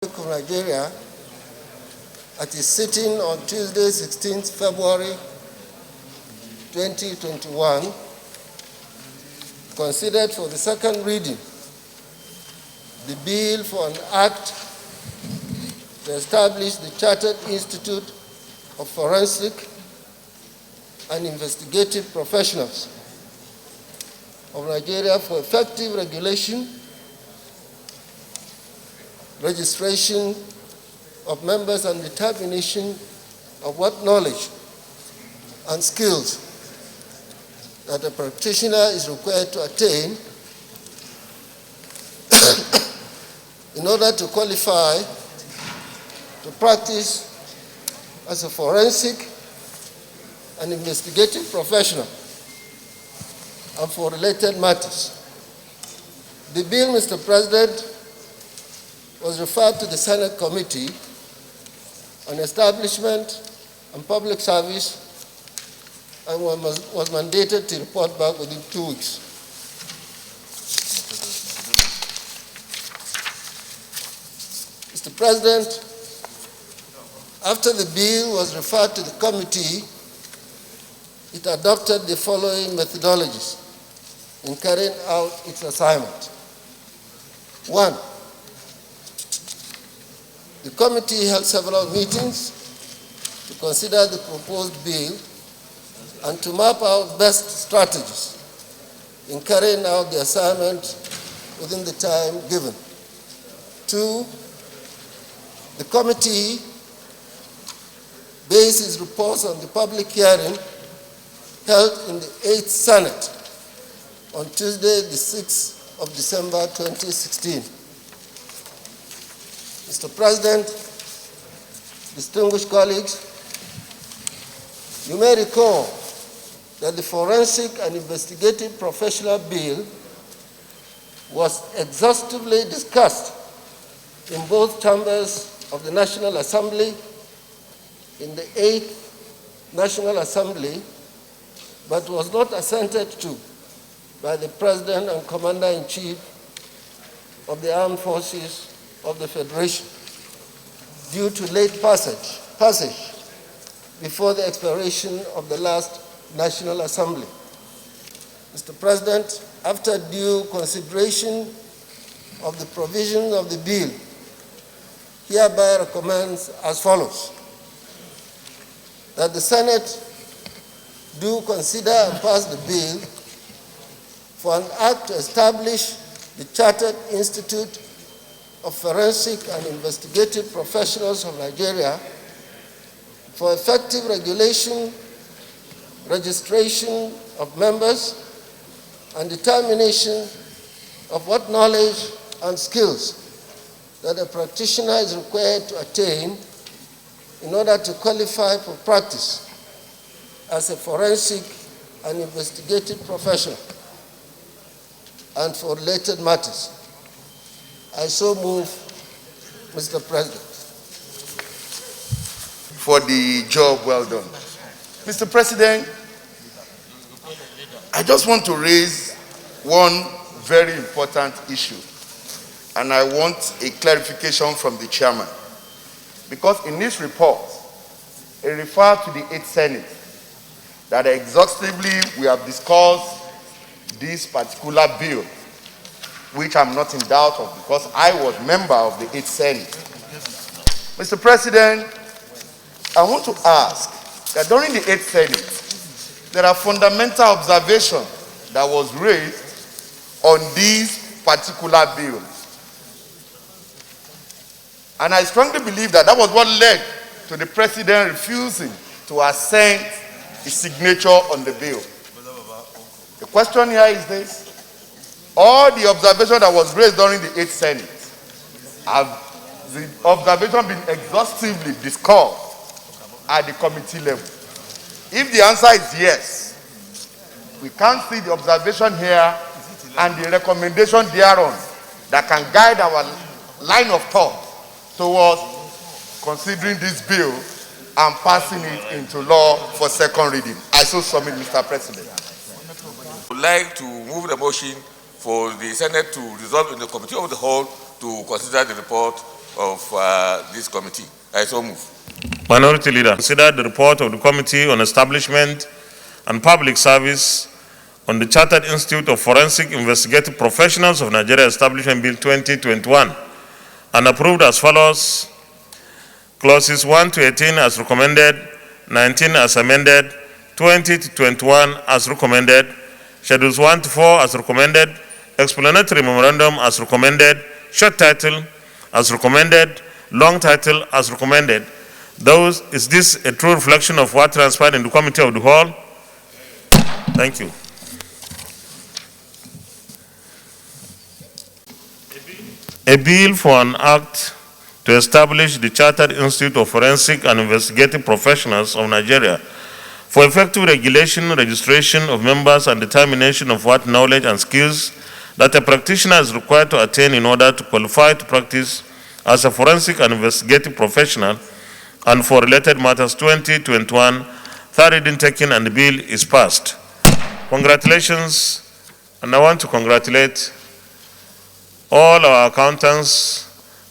of Nigeria at its sitting on Tuesday, 16th February 2021, considered for the second reading the bill for an act to establish the Chatered Institute of Forensic and Investigative Professionals of Nigeria for effective regulation, registration of members, and determination of what knowledge and skills that a practitioner is required to attain in order to qualify to practice as a forensic and investigative professional and for related matters. The bill, Mr. President, was referred to the Senate Committee on Establishment and Public Service and was mandated to report back within 2 weeks. Mr. President, after the bill was referred to the committee, it adopted the following methodologies in carrying out its assignment. 1. The committee held several meetings to consider the proposed bill and to map out best strategies in carrying out the assignment within the time given. 2. The committee based its reports on the public hearing held in the 8th Senate on Tuesday, the 6th of December 2016. Mr. President, distinguished colleagues, you may recall that the Forensic and Investigative Professional Bill was exhaustively discussed in both chambers of the National Assembly, in the 8th National Assembly, but was not assented to by the President and Commander-in-Chief of the Armed Forces of the Federation due to late passage before the expiration of the last National Assembly. Mr. President, after due consideration of the provisions of the bill, hereby recommends as follows: that the Senate do consider and pass the bill for an act to establish the Chartered Institute of Forensic and Investigative Professionals of Nigeria for effective regulation, registration of members, and determination of what knowledge and skills that a practitioner is required to attain in order to qualify for practice as a forensic and investigative professional and for related matters. I so move, Mr. President. For the job well done. Mr. President, I just want to raise one very important issue, and I want a clarification from the chairman. Because in this report, it refers to the 8th Senate that exhaustively we have discussed this particular bill, which I'm not in doubt of because I was member of the 8th Senate. Mr. President, I want to ask that during the 8th Senate, there are fundamental observations that was raised on this particular bill. And I strongly believe that that was what led to the President refusing to assent his signature on the bill. The question here is this: all the observation that was raised during the 8th Senate, have the observation been exhaustively discussed at the committee level? If the answer is yes, we can't see the observation here and the recommendation thereon that can guide our line of thought towards considering this bill and passing it into law for second reading. I so submit, Mr. President. I would like to move the motion for the Senate to resolve in the Committee of the Whole to consider the report of this committee. I so move. Minority Leader, consider the report of the Committee on Establishment and Public Service on the Chartered Institute of Forensic Investigative Professionals of Nigeria Establishment Bill 2021 and approved as follows: Clauses 1 to 18 as recommended, 19 as amended, 20 to 21 as recommended, Schedules 1 to 4 as recommended, Explanatory Memorandum as recommended, Short Title as recommended, Long Title as recommended. Is this a true reflection of what transpired in the Committee of the Whole? Thank you. A bill for an act to establish the Chartered Institute of Forensic and Investigative Professionals of Nigeria for effective regulation, registration of members, and determination of what knowledge and skills that a practitioner is required to attain in order to qualify to practice as a forensic and investigative professional, and for related matters 2021, third reading taken, and the bill is passed. Congratulations, and I want to congratulate all our accountants,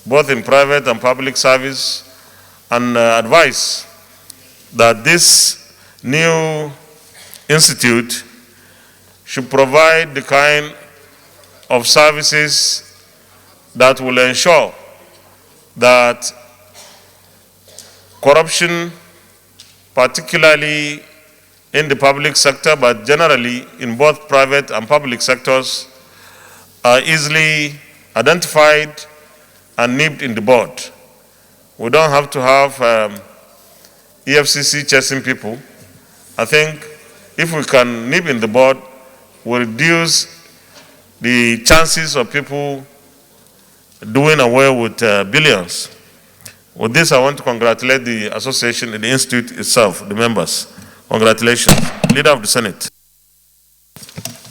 both in private and public service, and advise that this new institute should provide the kind of services that will ensure that corruption, particularly in the public sector, but generally in both private and public sectors, are easily identified and nipped in the bud. We don't have to have EFCC chasing people. I think if we can nip in the bud, we'll reduce the chances of people doing away with billions. With this, I want to congratulate the association and the institute itself, the members. Congratulations. Leader of the Senate.